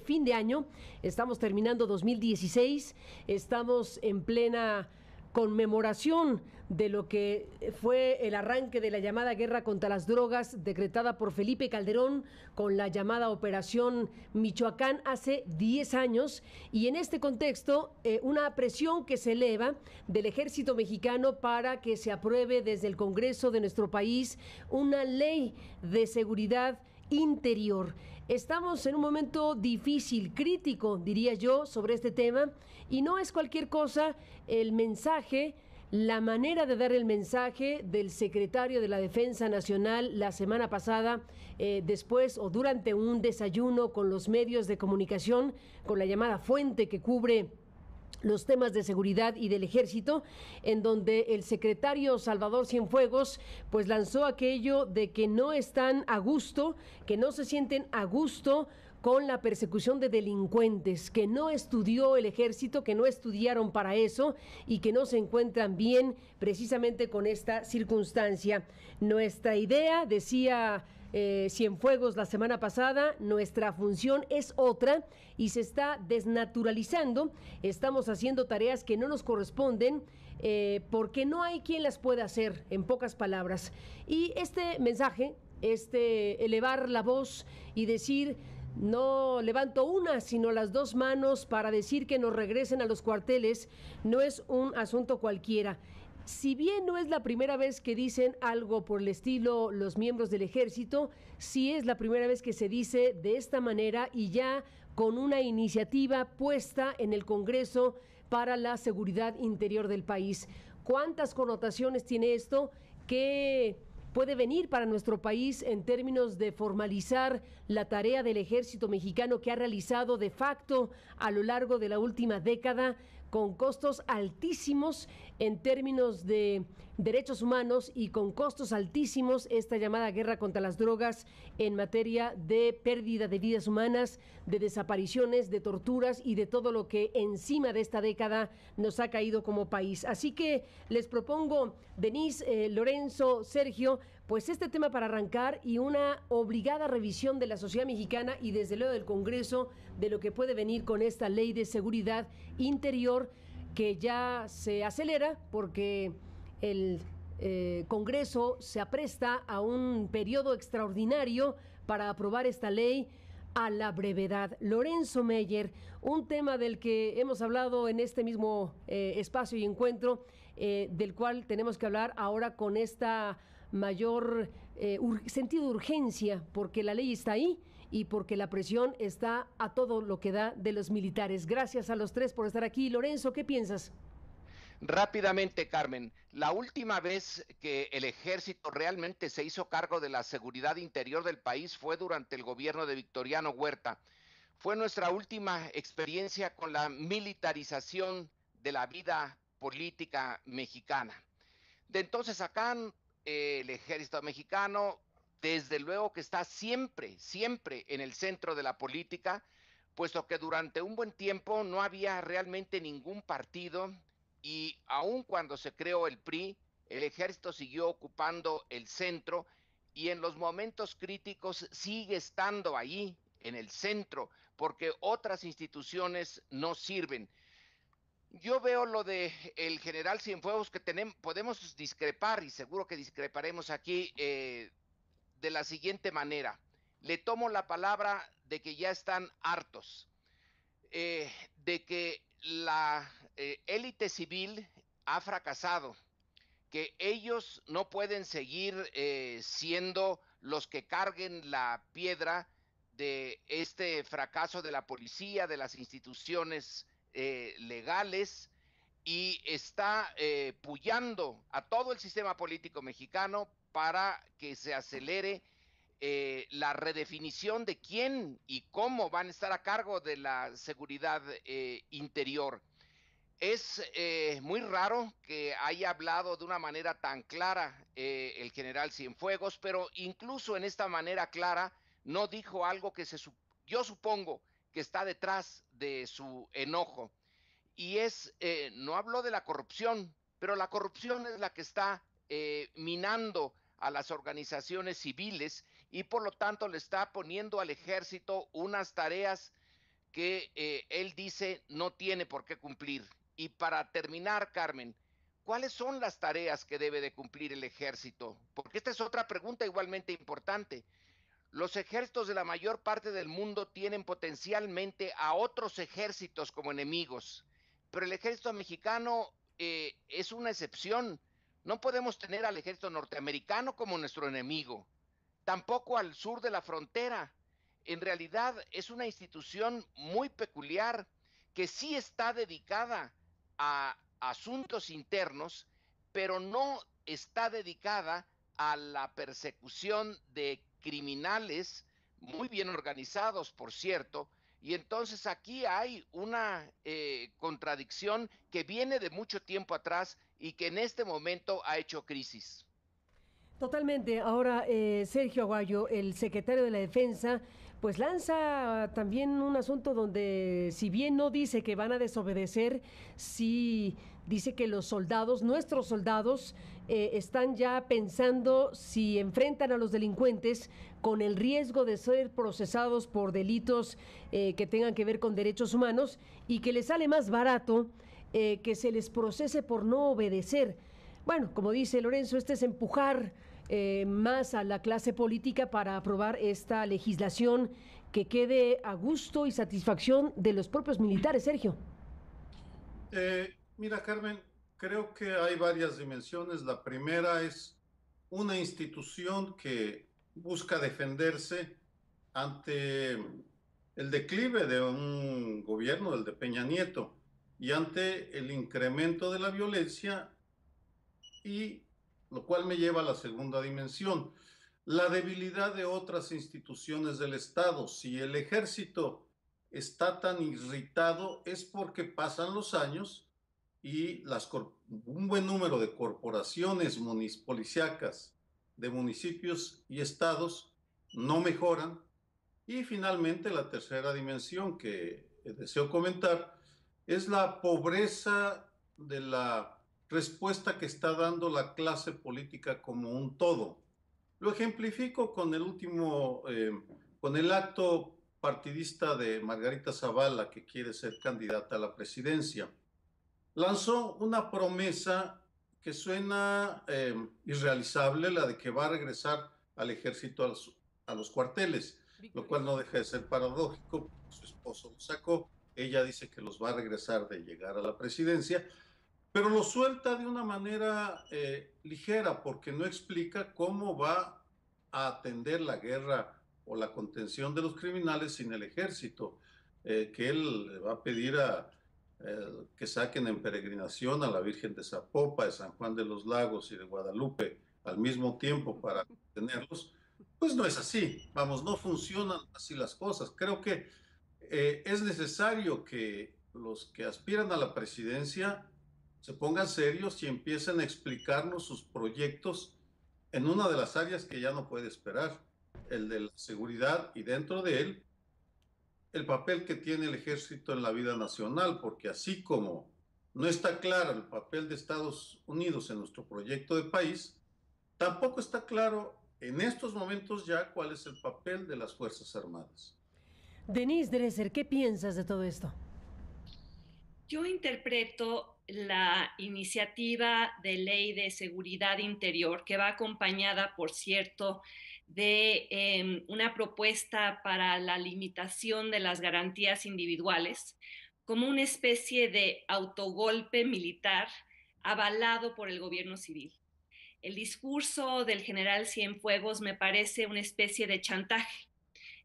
Fin de año, estamos terminando 2016, estamos en plena conmemoración de lo que fue el arranque de la llamada guerra contra las drogas decretada por Felipe Calderón con la llamada Operación Michoacán hace 10 años, y en este contexto una presión que se eleva del ejército mexicano para que se apruebe desde el Congreso de nuestro país una ley de seguridad interior. Estamos en un momento difícil, crítico, diría yo, sobre este tema, y no es cualquier cosa el mensaje, la manera de dar el mensaje del secretario de la Defensa Nacional la semana pasada, después o durante un desayuno con los medios de comunicación, con la llamada fuente que cubre los temas de seguridad y del ejército, en donde el secretario Salvador Cienfuegos pues lanzó aquello de que no están a gusto, que no se sienten a gusto con la persecución de delincuentes, que no estudió el ejército, que no estudiaron para eso y que no se encuentran bien precisamente con esta circunstancia. Nuestra idea, decía Cienfuegos la semana pasada, nuestra función es otra y se está desnaturalizando. Estamos haciendo tareas que no nos corresponden porque no hay quien las pueda hacer, en pocas palabras. Y este mensaje, elevar la voz y decir: no levanto una, sino las dos manos para decir que nos regresen a los cuarteles, no es un asunto cualquiera. Si bien no es la primera vez que dicen algo por el estilo los miembros del ejército, sí es la primera vez que se dice de esta manera, y ya con una iniciativa puesta en el Congreso para la seguridad interior del país. ¿Cuántas connotaciones tiene esto? ¿Qué puede venir para nuestro país en términos de formalizar la tarea del ejército mexicano, que ha realizado de facto a lo largo de la última década, con costos altísimos en términos de derechos humanos y con costos altísimos esta llamada guerra contra las drogas en materia de pérdida de vidas humanas, de desapariciones, de torturas y de todo lo que encima de esta década nos ha caído como país? Así que les propongo, Denise, Lorenzo, Sergio, pues este tema para arrancar y una obligada revisión de la sociedad mexicana y desde luego del Congreso de lo que puede venir con esta ley de seguridad interior, que ya se acelera porque el Congreso se apresta a un periodo extraordinario para aprobar esta ley a la brevedad. Lorenzo Meyer, un tema del que hemos hablado en este mismo espacio y encuentro, del cual tenemos que hablar ahora con esta mayor sentido de urgencia, porque la ley está ahí y porque la presión está a todo lo que da de los militares. Gracias a los tres por estar aquí. Lorenzo, ¿qué piensas? Rápidamente, Carmen, la última vez que el ejército realmente se hizo cargo de la seguridad interior del país fue durante el gobierno de Victoriano Huerta. Fue nuestra última experiencia con la militarización de la vida política mexicana. De entonces acá, el ejército mexicano, desde luego que está siempre, siempre en el centro de la política, puesto que durante un buen tiempo no había realmente ningún partido, y aun cuando se creó el PRI, el ejército siguió ocupando el centro y en los momentos críticos sigue estando ahí, en el centro, porque otras instituciones no sirven. Yo veo lo de el general Cienfuegos, que podemos discrepar, y seguro que discreparemos aquí, de la siguiente manera. Le tomo la palabra de que ya están hartos, de que la élite civil ha fracasado, que ellos no pueden seguir siendo los que carguen la piedra de este fracaso de la policía, de las instituciones legales, y está puyando a todo el sistema político mexicano para que se acelere la redefinición de quién y cómo van a estar a cargo de la seguridad interior. Es muy raro que haya hablado de una manera tan clara el general Cienfuegos, pero incluso en esta manera clara no dijo algo que yo supongo que está detrás de su enojo. Y no habló de la corrupción, pero la corrupción es la que está minando a las organizaciones civiles, y por lo tanto le está poniendo al ejército unas tareas que él dice no tiene por qué cumplir. Y para terminar, Carmen, ¿cuáles son las tareas que debe de cumplir el ejército? Porque esta es otra pregunta igualmente importante. Los ejércitos de la mayor parte del mundo tienen potencialmente a otros ejércitos como enemigos, pero el ejército mexicano es una excepción. No podemos tener al ejército norteamericano como nuestro enemigo, tampoco al sur de la frontera. En realidad es una institución muy peculiar que sí está dedicada a asuntos internos, pero no está dedicada a la persecución de criminales muy bien organizados, por cierto. Y entonces aquí hay una contradicción que viene de mucho tiempo atrás y que en este momento ha hecho crisis. Totalmente. Ahora, Sergio Aguayo, el secretario de la Defensa, pues lanza también un asunto donde, si bien no dice que van a desobedecer, sí dice que los soldados, nuestros soldados, están ya pensando si enfrentan a los delincuentes con el riesgo de ser procesados por delitos que tengan que ver con derechos humanos y que les sale más barato que se les procese por no obedecer. Bueno, como dice Lorenzo, este es empujar más a la clase política para aprobar esta legislación que quede a gusto y satisfacción de los propios militares, Sergio. Mira, Carmen, creo que hay varias dimensiones. La primera es una institución que busca defenderse ante el declive de un gobierno, el de Peña Nieto, y ante el incremento de la violencia, y lo cual me lleva a la segunda dimensión, la debilidad de otras instituciones del Estado. Si el ejército está tan irritado es porque pasan los años y un buen número de corporaciones policíacas de municipios y estados no mejoran. Y finalmente la tercera dimensión que deseo comentar es la pobreza de la respuesta que está dando la clase política como un todo. Lo ejemplifico con con el acto partidista de Margarita Zavala, que quiere ser candidata a la presidencia. Lanzó una promesa que suena irrealizable, la de que va a regresar al ejército a los cuarteles, lo cual no deja de ser paradójico. Su esposo lo sacó, ella dice que los va a regresar de llegar a la presidencia, pero lo suelta de una manera ligera, porque no explica cómo va a atender la guerra o la contención de los criminales sin el ejército, que él le va a pedir que saquen en peregrinación a la Virgen de Zapopan, de San Juan de los Lagos y de Guadalupe al mismo tiempo para tenerlos. Pues no es así, vamos, no funcionan así las cosas. Creo que es necesario que los que aspiran a la presidencia se pongan serios y empiecen a explicarnos sus proyectos en una de las áreas que ya no puede esperar, el de la seguridad, y dentro de él el papel que tiene el ejército en la vida nacional, porque así como no está claro el papel de Estados Unidos en nuestro proyecto de país, tampoco está claro en estos momentos ya cuál es el papel de las Fuerzas Armadas. Denise Dresser, ¿qué piensas de todo esto? Yo interpreto la iniciativa de ley de seguridad interior, que va acompañada, por cierto, de una propuesta para la limitación de las garantías individuales, como una especie de autogolpe militar avalado por el gobierno civil. El discurso del general Cienfuegos me parece una especie de chantaje.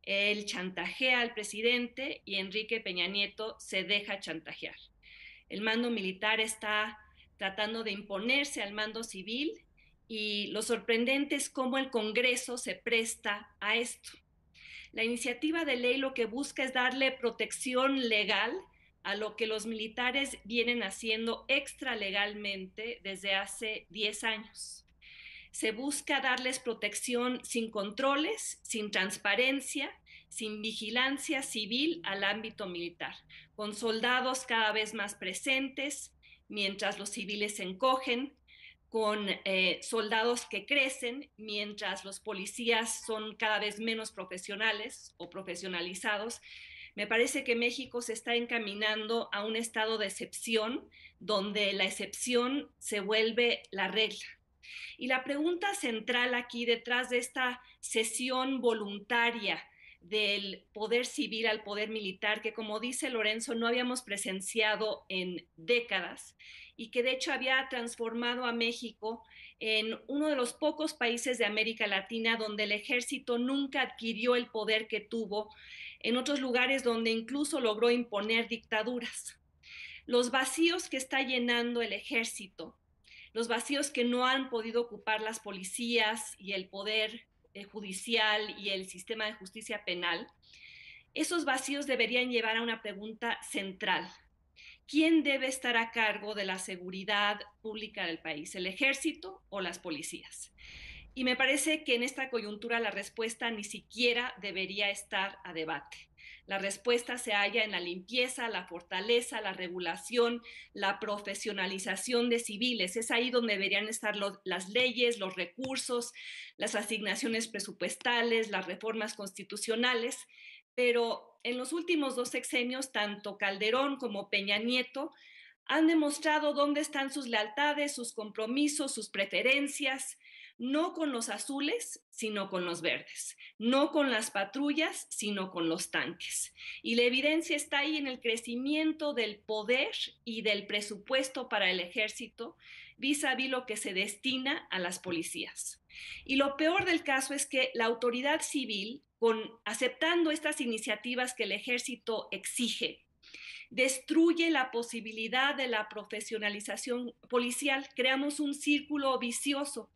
Él chantajea al presidente y Enrique Peña Nieto se deja chantajear. El mando militar está tratando de imponerse al mando civil y lo sorprendente es cómo el Congreso se presta a esto. La iniciativa de ley lo que busca es darle protección legal a lo que los militares vienen haciendo extralegalmente desde hace 10 años. Se busca darles protección sin controles, sin transparencia, sin vigilancia civil al ámbito militar, con soldados cada vez más presentes, mientras los civiles se encogen, con soldados que crecen, mientras los policías son cada vez menos profesionales o profesionalizados, Me parece que México se está encaminando a un estado de excepción, donde la excepción se vuelve la regla. Y la pregunta central aquí, detrás de esta cesión voluntaria del poder civil al poder militar, que como dice Lorenzo, no habíamos presenciado en décadas y que de hecho había transformado a México en uno de los pocos países de América Latina donde el ejército nunca adquirió el poder que tuvo en otros lugares donde incluso logró imponer dictaduras. Los vacíos que está llenando el ejército, los vacíos que no han podido ocupar las policías y el poder judicial y el sistema de justicia penal, esos vacíos deberían llevar a una pregunta central. ¿Quién debe estar a cargo de la seguridad pública del país, el ejército o las policías? Y me parece que en esta coyuntura la respuesta ni siquiera debería estar a debate. La respuesta se halla en la limpieza, la fortaleza, la regulación, la profesionalización de civiles. Es ahí donde deberían estar las leyes, los recursos, las asignaciones presupuestales, las reformas constitucionales. Pero en los últimos 2 sexenios, tanto Calderón como Peña Nieto han demostrado dónde están sus lealtades, sus compromisos, sus preferencias, no con los azules, sino con los verdes, no con las patrullas, sino con los tanques. Y la evidencia está ahí en el crecimiento del poder y del presupuesto para el ejército vis-a-vis lo que se destina a las policías. Y lo peor del caso es que la autoridad civil, aceptando estas iniciativas que el ejército exige, destruye la posibilidad de la profesionalización policial. Creamos un círculo vicioso.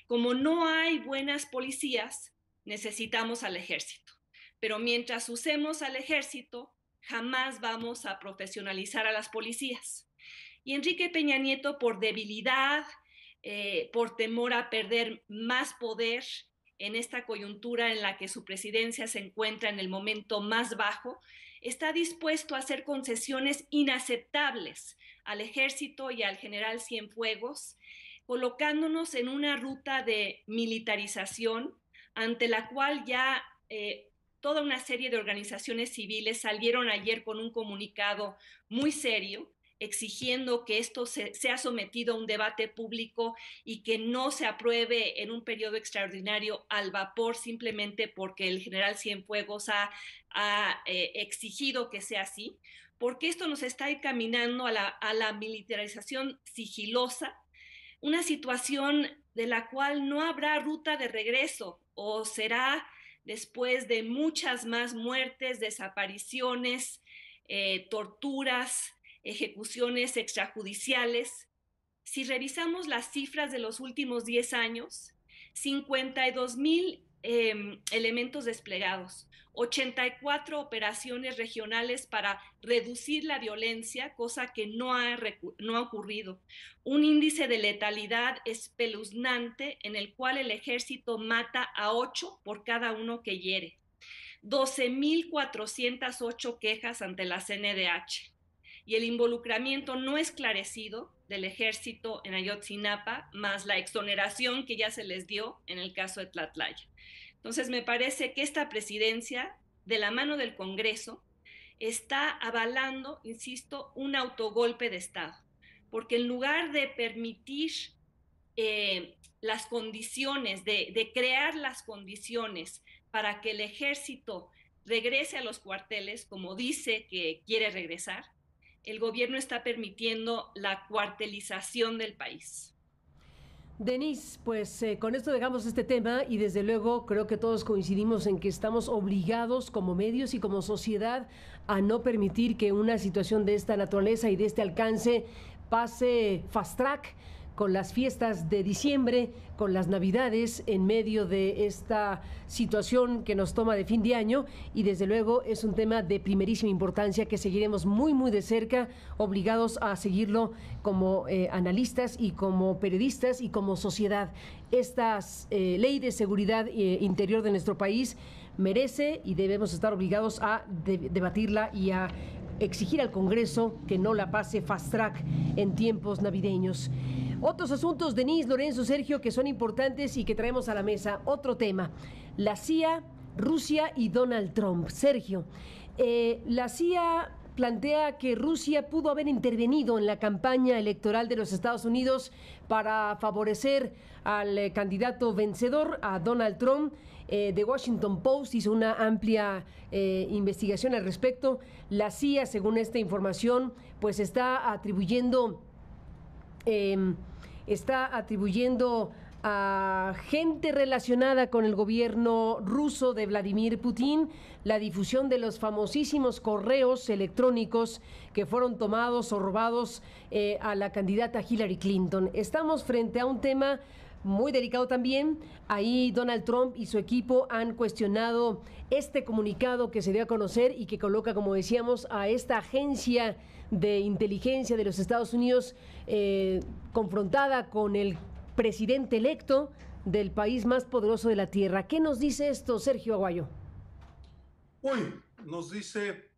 Como no hay buenas policías, necesitamos al ejército. Pero mientras usemos al ejército, jamás vamos a profesionalizar a las policías. Y Enrique Peña Nieto, por debilidad, por temor a perder más poder en esta coyuntura en la que su presidencia se encuentra en el momento más bajo, está dispuesto a hacer concesiones inaceptables al ejército y al general Cienfuegos, colocándonos en una ruta de militarización ante la cual ya toda una serie de organizaciones civiles salieron ayer con un comunicado muy serio, exigiendo que esto sea sometido a un debate público y que no se apruebe en un periodo extraordinario al vapor simplemente porque el general Cienfuegos ha exigido que sea así, porque esto nos está encaminando a la militarización sigilosa, una situación de la cual no habrá ruta de regreso, o será después de muchas más muertes, desapariciones, torturas, ejecuciones extrajudiciales. Si revisamos las cifras de los últimos 10 años, 52,000 elementos desplegados, 84 operaciones regionales para reducir la violencia, cosa que no ha ocurrido, un índice de letalidad espeluznante en el cual el ejército mata a 8 por cada uno que hiere, 12,408 quejas ante la CNDH, y el involucramiento no esclarecido del ejército en Ayotzinapa, más la exoneración que ya se les dio en el caso de Tlatlaya. Entonces, me parece que esta presidencia, de la mano del Congreso, está avalando, insisto, un autogolpe de Estado, porque en lugar de permitir las condiciones, de crear las condiciones para que el ejército regrese a los cuarteles, como dice que quiere regresar, el gobierno está permitiendo la cuartelización del país. Denise, pues con esto dejamos este tema y desde luego creo que todos coincidimos en que estamos obligados como medios y como sociedad a no permitir que una situación de esta naturaleza y de este alcance pase fast track con las fiestas de diciembre, con las Navidades, en medio de esta situación que nos toma de fin de año, y desde luego es un tema de primerísima importancia que seguiremos muy, muy de cerca, obligados a seguirlo como analistas y como periodistas y como sociedad. Esta ley de seguridad interior de nuestro país merece y debemos estar obligados a debatirla y a exigir al Congreso que no la pase fast track en tiempos navideños. Otros asuntos, Denise, Lorenzo, Sergio, que son importantes y que traemos a la mesa. Otro tema, la CIA, Rusia y Donald Trump. Sergio, La CIA plantea que Rusia pudo haber intervenido en la campaña electoral de los Estados Unidos para favorecer al candidato vencedor, a Donald Trump. The Washington Post hizo una amplia investigación al respecto. La CIA, según esta información, pues está atribuyendo a gente relacionada con el gobierno ruso de Vladimir Putin la difusión de los famosísimos correos electrónicos que fueron tomados o robados a la candidata Hillary Clinton. Estamos frente a un tema muy delicado también. Ahí Donald Trump y su equipo han cuestionado este comunicado que se dio a conocer y que coloca, como decíamos, a esta agencia de inteligencia de los Estados Unidos confrontada con el presidente electo del país más poderoso de la Tierra. ¿Qué nos dice esto, Sergio Aguayo? Nos dice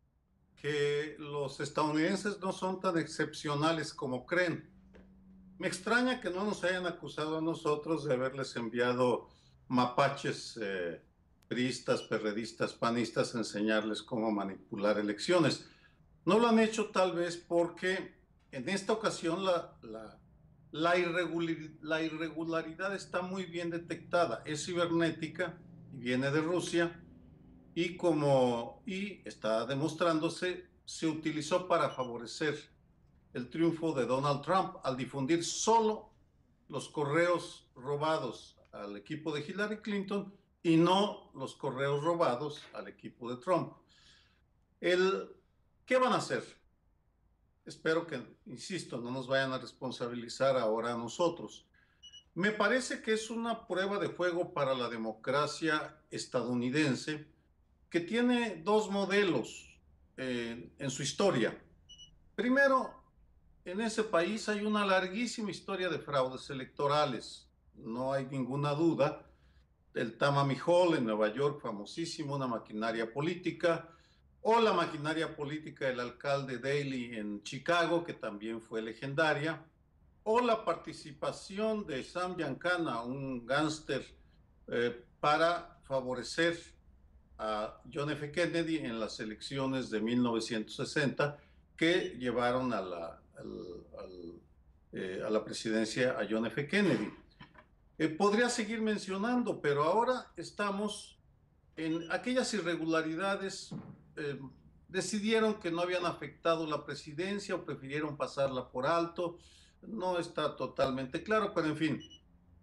que los estadounidenses no son tan excepcionales como creen. Me extraña que no nos hayan acusado a nosotros de haberles enviado mapaches priistas, perredistas, panistas a enseñarles cómo manipular elecciones. No lo han hecho tal vez porque en esta ocasión la irregularidad está muy bien detectada, es cibernética y viene de Rusia y está demostrándose, se utilizó para favorecer el triunfo de Donald Trump al difundir solo los correos robados al equipo de Hillary Clinton y no los correos robados al equipo de Trump. ¿Qué van a hacer? Espero que, insisto, no nos vayan a responsabilizar ahora a nosotros. Me parece que es una prueba de fuego para la democracia estadounidense que tiene dos modelos en su historia. Primero, en ese país hay una larguísima historia de fraudes electorales. No hay ninguna duda. El Tammany Hall en Nueva York, famosísimo, una maquinaria política, o la maquinaria política del alcalde Daley en Chicago, que también fue legendaria, o la participación de Sam Giancana, un gángster, para favorecer a John F. Kennedy en las elecciones de 1960, que llevaron a la presidencia a John F. Kennedy. Podría seguir mencionando, pero ahora estamos en aquellas irregularidades. Decidieron que no habían afectado la presidencia o prefirieron pasarla por alto. No está totalmente claro, pero en fin,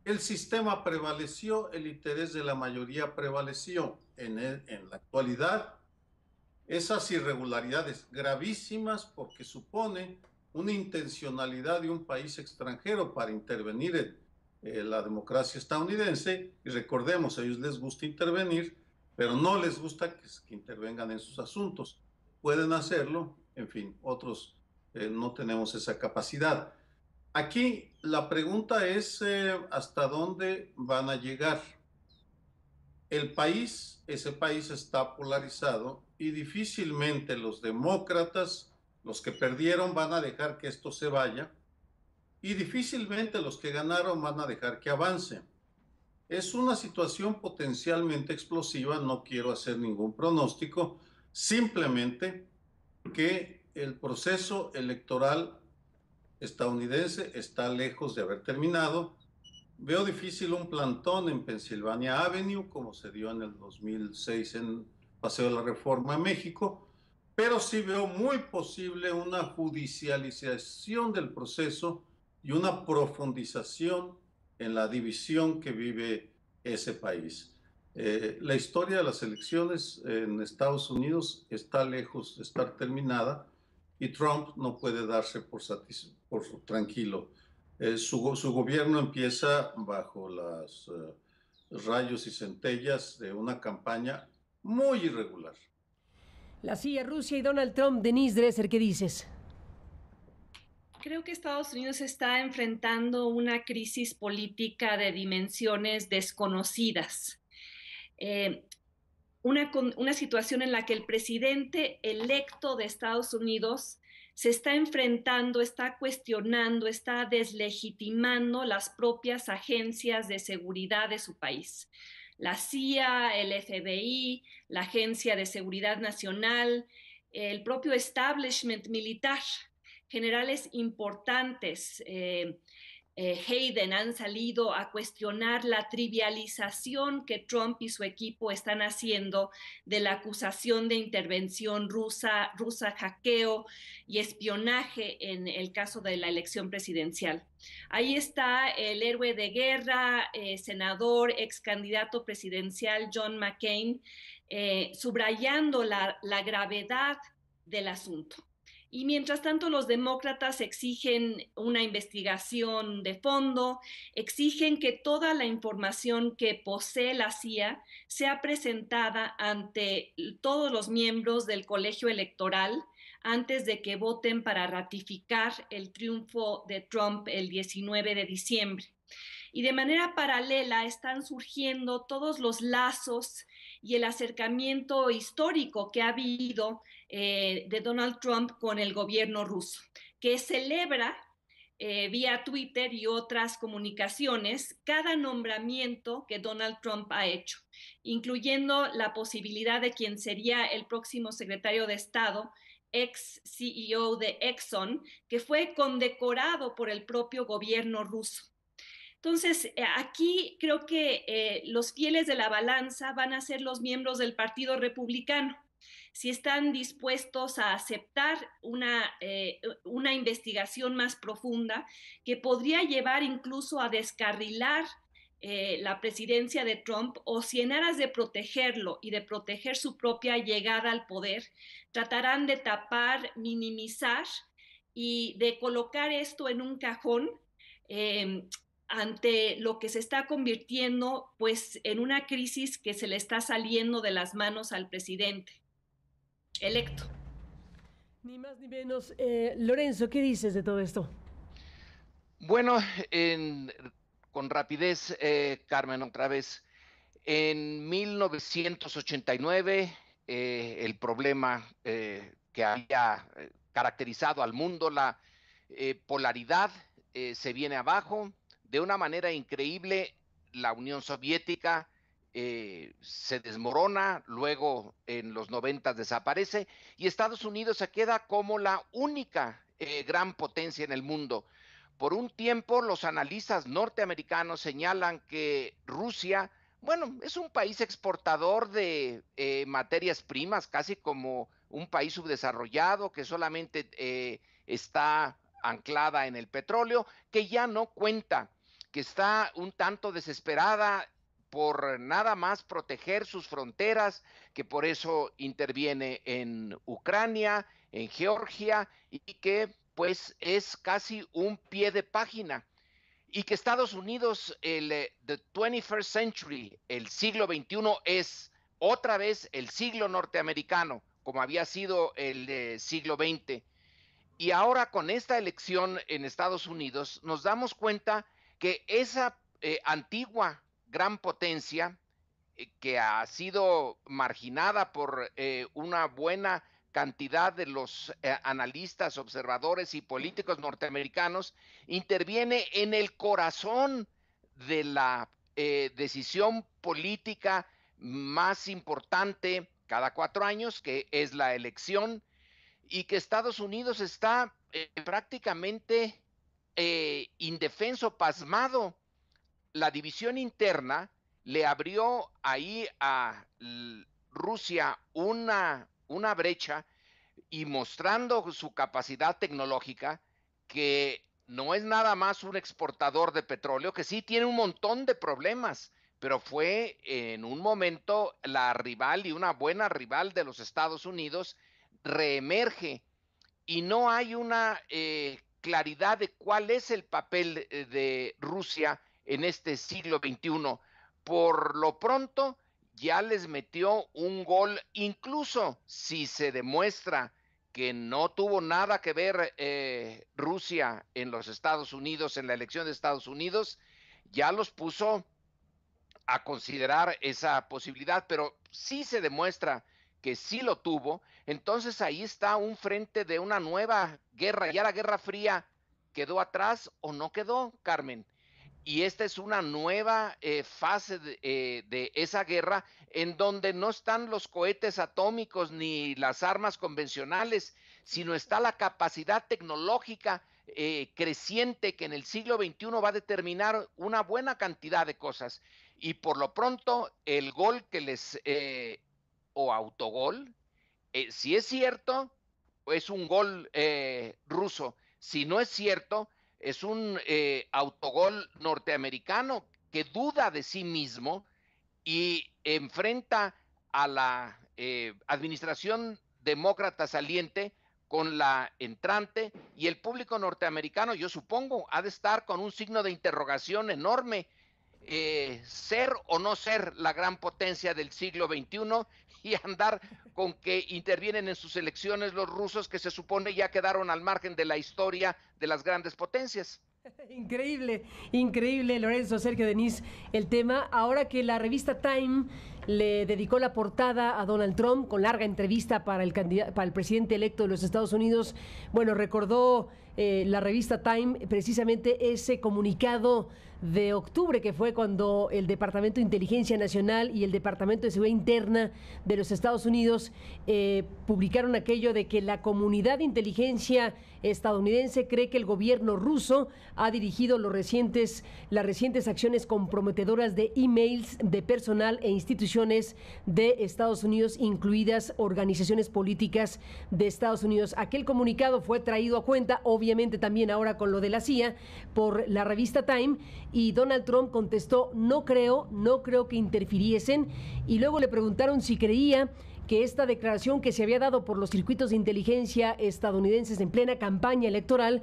el sistema prevaleció, el interés de la mayoría prevaleció. En la actualidad, esas irregularidades gravísimas, porque supone una intencionalidad de un país extranjero para intervenir en la democracia estadounidense, y recordemos, a ellos les gusta intervenir, pero no les gusta que intervengan en sus asuntos. Pueden hacerlo, en fin, otros no tenemos esa capacidad. Aquí la pregunta es ¿hasta dónde van a llegar? Ese país está polarizado y difícilmente los demócratas, los que perdieron, van a dejar que esto se vaya, y difícilmente los que ganaron van a dejar que avance. Es una situación potencialmente explosiva, no quiero hacer ningún pronóstico, simplemente que el proceso electoral estadounidense está lejos de haber terminado. Veo difícil un plantón en Pennsylvania Avenue, como se dio en el 2006 en Paseo de la Reforma en México, pero sí veo muy posible una judicialización del proceso y una profundización en la división que vive ese país. La historia de las elecciones en Estados Unidos está lejos de estar terminada y Trump no puede darse por tranquilo. Su gobierno empieza bajo los rayos y centellas de una campaña muy irregular. La CIA, Rusia y Donald Trump. Denise Dresser, ¿qué dices? Creo que Estados Unidos está enfrentando una crisis política de dimensiones desconocidas. Una situación en la que el presidente electo de Estados Unidos se está enfrentando, está cuestionando, está deslegitimando las propias agencias de seguridad de su país. la CIA, el FBI, la Agencia de Seguridad Nacional, el propio establishment militar, generales importantes, Hayden, han salido a cuestionar la trivialización que Trump y su equipo están haciendo de la acusación de intervención rusa, hackeo y espionaje en el caso de la elección presidencial. Ahí está el héroe de guerra, senador, ex candidato presidencial John McCain, subrayando la gravedad del asunto. Y mientras tanto, los demócratas exigen una investigación de fondo, exigen que toda la información que posee la CIA sea presentada ante todos los miembros del colegio electoral antes de que voten para ratificar el triunfo de Trump el 19 de diciembre. Y de manera paralela están surgiendo todos los lazos y el acercamiento histórico que ha habido de Donald Trump con el gobierno ruso, que celebra vía Twitter y otras comunicaciones cada nombramiento que Donald Trump ha hecho, incluyendo la posibilidad de quien sería el próximo secretario de Estado, ex CEO de Exxon, que fue condecorado por el propio gobierno ruso. Entonces, aquí creo que los fieles de la balanza van a ser los miembros del Partido Republicano. Si están dispuestos a aceptar una investigación más profunda que podría llevar incluso a descarrilar la presidencia de Trump, o si en aras de protegerlo y de proteger su propia llegada al poder, tratarán de tapar, minimizar y de colocar esto en un cajón ante lo que se está convirtiendo pues en una crisis que se le está saliendo de las manos al presidente electo. Ni más ni menos. Lorenzo, ¿qué dices de todo esto? Bueno, con rapidez, Carmen, otra vez. En 1989, el problema que había caracterizado al mundo, la polaridad, se viene abajo. De una manera increíble, la Unión Soviética se desmorona, luego en los 90 desaparece y Estados Unidos se queda como la única gran potencia en el mundo. Por un tiempo, los analistas norteamericanos señalan que Rusia, bueno, es un país exportador de materias primas, casi como un país subdesarrollado que solamente está anclada en el petróleo, que ya no cuenta, que está un tanto desesperada por nada más proteger sus fronteras, que por eso interviene en Ucrania, en Georgia, y que pues es casi un pie de página. Y que Estados Unidos, the 21st century, el siglo XXI, es otra vez el siglo norteamericano, como había sido el siglo XX. Y ahora con esta elección en Estados Unidos nos damos cuenta que esa antigua gran potencia que ha sido marginada por una buena cantidad de los analistas, observadores y políticos norteamericanos, interviene en el corazón de la decisión política más importante cada 4 años, que es la elección, y que Estados Unidos está prácticamente indefenso, pasmado. La división interna le abrió ahí a Rusia una brecha y mostrando su capacidad tecnológica, que no es nada más un exportador de petróleo, que sí tiene un montón de problemas, pero fue en un momento la rival y una buena rival de los Estados Unidos, reemerge y no hay una claridad de cuál es el papel de Rusia en este siglo XXI. Por lo pronto, ya les metió un gol, incluso si se demuestra que no tuvo nada que ver Rusia en los Estados Unidos, en la elección de Estados Unidos, ya los puso a considerar esa posibilidad, pero sí se demuestra que sí lo tuvo, entonces ahí está un frente de una nueva guerra. Ya la Guerra Fría quedó atrás o no quedó, Carmen. y esta es una nueva fase de esa guerra en donde no están los cohetes atómicos ni las armas convencionales, sino está la capacidad tecnológica creciente que en el siglo XXI va a determinar una buena cantidad de cosas. Y por lo pronto, el gol que o autogol, si es cierto, es un gol ruso. Si no es cierto, es un autogol norteamericano que duda de sí mismo y enfrenta a la administración demócrata saliente con la entrante, y el público norteamericano, yo supongo, ha de estar con un signo de interrogación enorme, ser o no ser la gran potencia del siglo XXI, y andar con que intervienen en sus elecciones los rusos, que se supone ya quedaron al margen de la historia de las grandes potencias. Increíble, increíble, Lorenzo, Sergio, Denise, el tema. Ahora que la revista Time le dedicó la portada a Donald Trump con larga entrevista para el presidente electo de los Estados Unidos, bueno, recordó la revista Time precisamente ese comunicado de octubre, que fue cuando el Departamento de Inteligencia Nacional y el Departamento de Seguridad Interna de los Estados Unidos publicaron aquello de que la comunidad de inteligencia estadounidense cree que el gobierno ruso ha dirigido las recientes acciones comprometedoras de emails de personal e instituciones de Estados Unidos, incluidas organizaciones políticas de Estados Unidos. Aquel comunicado fue traído a cuenta, obviamente también ahora con lo de la CIA, por la revista Time, y Donald Trump contestó: no creo que interfiriesen, y luego le preguntaron si creía que esta declaración que se había dado por los circuitos de inteligencia estadounidenses en plena campaña electoral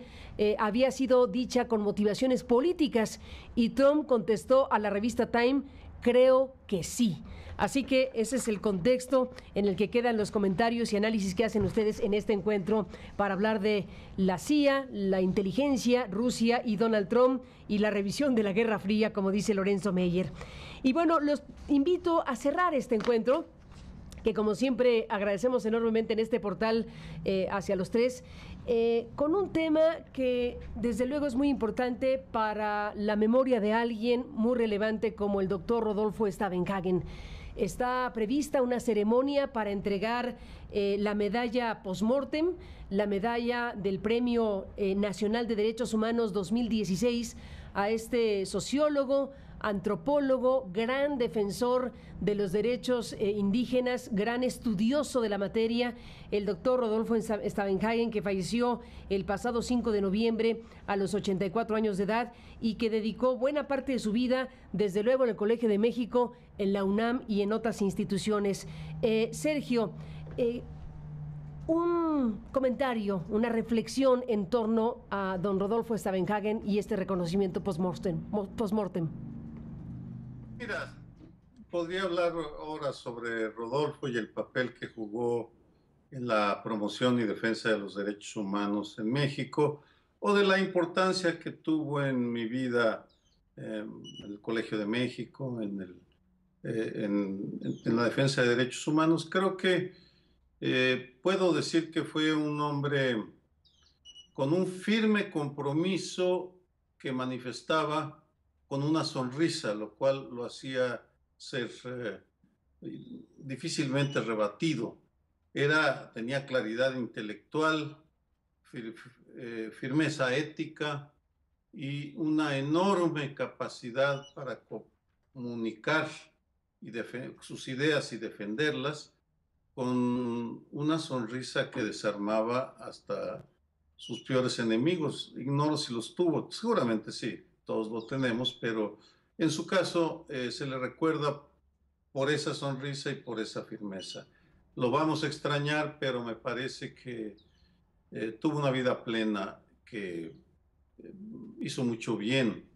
había sido dicha con motivaciones políticas, y Trump contestó a la revista Time: creo que sí. Así que ese es el contexto en el que quedan los comentarios y análisis que hacen ustedes en este encuentro para hablar de la CIA, la inteligencia, Rusia y Donald Trump, y la revisión de la Guerra Fría, como dice Lorenzo Meyer. Y bueno, los invito a cerrar este encuentro, que como siempre agradecemos enormemente en este portal hacia los tres, con un tema que desde luego es muy importante para la memoria de alguien muy relevante como el doctor Rodolfo Stavenhagen. Está prevista una ceremonia para entregar la medalla postmortem, la medalla del Premio Nacional de Derechos Humanos 2016 a este sociólogo, antropólogo, gran defensor de los derechos indígenas, gran estudioso de la materia, el doctor Rodolfo Stavenhagen, que falleció el pasado 5 de noviembre a los 84 años de edad, y que dedicó buena parte de su vida, desde luego en el Colegio de México, en la UNAM y en otras instituciones. Sergio, un comentario, una reflexión en torno a don Rodolfo Stavenhagen y este reconocimiento post-mortem. Mira, podría hablar ahora sobre Rodolfo y el papel que jugó en la promoción y defensa de los derechos humanos en México, o de la importancia que tuvo en mi vida en el Colegio de México, en la defensa de derechos humanos. Creo que puedo decir que fue un hombre con un firme compromiso que manifestaba con una sonrisa, lo cual lo hacía ser difícilmente rebatido. Tenía claridad intelectual, firmeza ética y una enorme capacidad para comunicar sus ideas y defenderlas, con una sonrisa que desarmaba hasta sus peores enemigos. Ignoro si los tuvo, seguramente sí, todos lo tenemos, pero en su caso se le recuerda por esa sonrisa y por esa firmeza. Lo vamos a extrañar, pero me parece que tuvo una vida plena, que hizo mucho bien,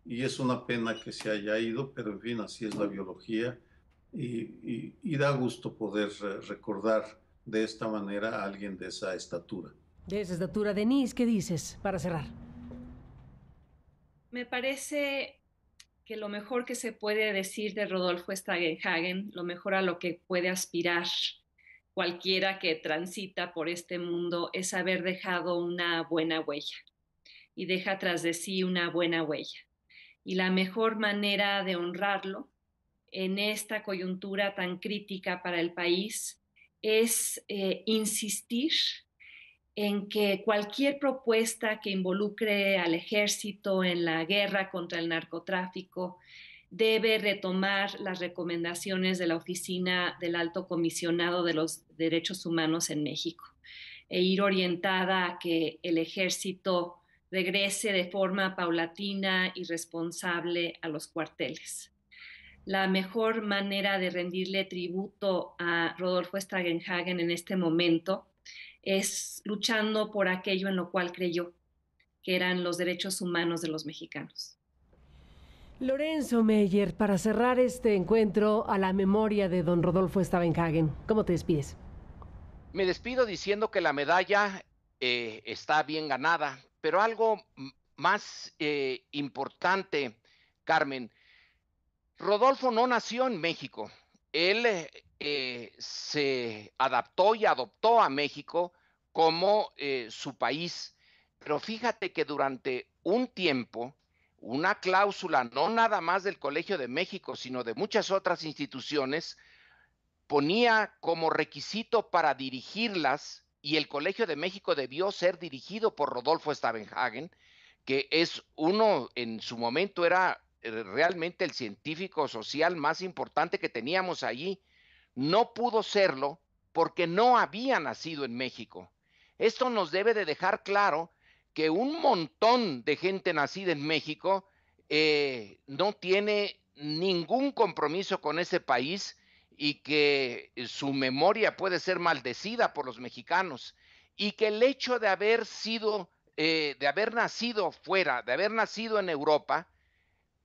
y es una pena que se haya ido, pero en fin, así es la biología, y da gusto poder recordar de esta manera a alguien de esa estatura. De esa estatura. Denise, ¿qué dices para cerrar? Me parece que lo mejor que se puede decir de Rodolfo Stavenhagen, lo mejor a lo que puede aspirar cualquiera que transita por este mundo, es haber dejado una buena huella, y deja tras de sí una buena huella. y la mejor manera de honrarlo en esta coyuntura tan crítica para el país es insistir en que cualquier propuesta que involucre al ejército en la guerra contra el narcotráfico debe retomar las recomendaciones de la Oficina del Alto Comisionado de los Derechos Humanos en México e ir orientada a que el ejército regrese de forma paulatina y responsable a los cuarteles. La mejor manera de rendirle tributo a Rodolfo Stavenhagen en este momento es luchando por aquello en lo cual creyó, que eran los derechos humanos de los mexicanos. Lorenzo Meyer, para cerrar este encuentro a la memoria de don Rodolfo Stavenhagen, ¿cómo te despides? Me despido diciendo que la medalla está bien ganada, pero algo más importante, Carmen, Rodolfo no nació en México. Él se adaptó y adoptó a México como su país. Pero fíjate que durante un tiempo, una cláusula, no nada más del Colegio de México, sino de muchas otras instituciones, ponía como requisito para dirigirlas, y el Colegio de México debió ser dirigido por Rodolfo Stavenhagen, que es uno, en su momento era realmente el científico social más importante que teníamos allí. No pudo serlo porque no había nacido en México. Esto nos debe de dejar claro que un montón de gente nacida en México no tiene ningún compromiso con ese país y que su memoria puede ser maldecida por los mexicanos, y que el hecho de haber sido, de haber nacido fuera, de haber nacido en Europa,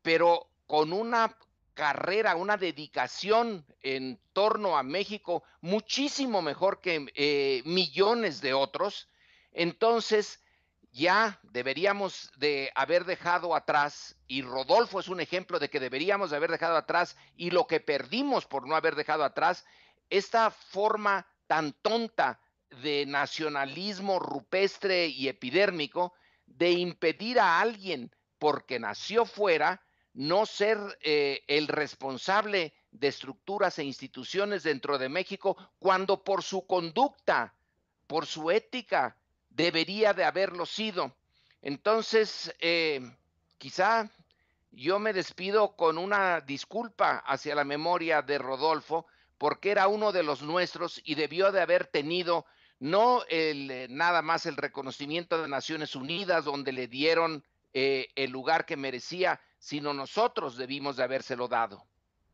pero con una carrera, una dedicación en torno a México muchísimo mejor que millones de otros, entonces ya deberíamos de haber dejado atrás, y Rodolfo es un ejemplo de que deberíamos de haber dejado atrás, y lo que perdimos por no haber dejado atrás, esta forma tan tonta de nacionalismo rupestre y epidérmico de impedir a alguien porque nació fuera no ser el responsable de estructuras e instituciones dentro de México, cuando por su conducta, por su ética, debería de haberlo sido. Entonces, quizá yo me despido con una disculpa hacia la memoria de Rodolfo, porque era uno de los nuestros y debió de haber tenido no nada más el reconocimiento de Naciones Unidas, donde le dieron el lugar que merecía, sino nosotros debimos de habérselo dado.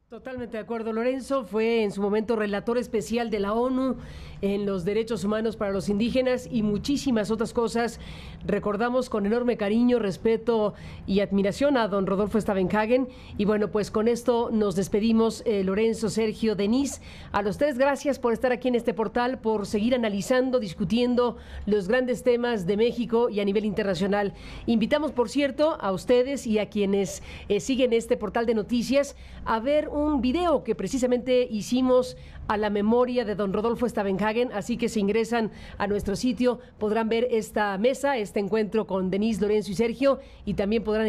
Totalmente de acuerdo, Lorenzo. Fue en su momento relator especial de la ONU en los derechos humanos para los indígenas y muchísimas otras cosas. Recordamos con enorme cariño, respeto y admiración a don Rodolfo Stavenhagen. Y bueno, pues con esto nos despedimos, Lorenzo, Sergio, Denise. A los tres, gracias por estar aquí en este portal, por seguir analizando, discutiendo los grandes temas de México y a nivel internacional. Invitamos, por cierto, a ustedes y a quienes siguen este portal de noticias a ver un video que precisamente hicimos a la memoria de don Rodolfo Stavenhagen, así que si ingresan a nuestro sitio podrán ver esta mesa, este encuentro con Denise, Lorenzo y Sergio, y también podrán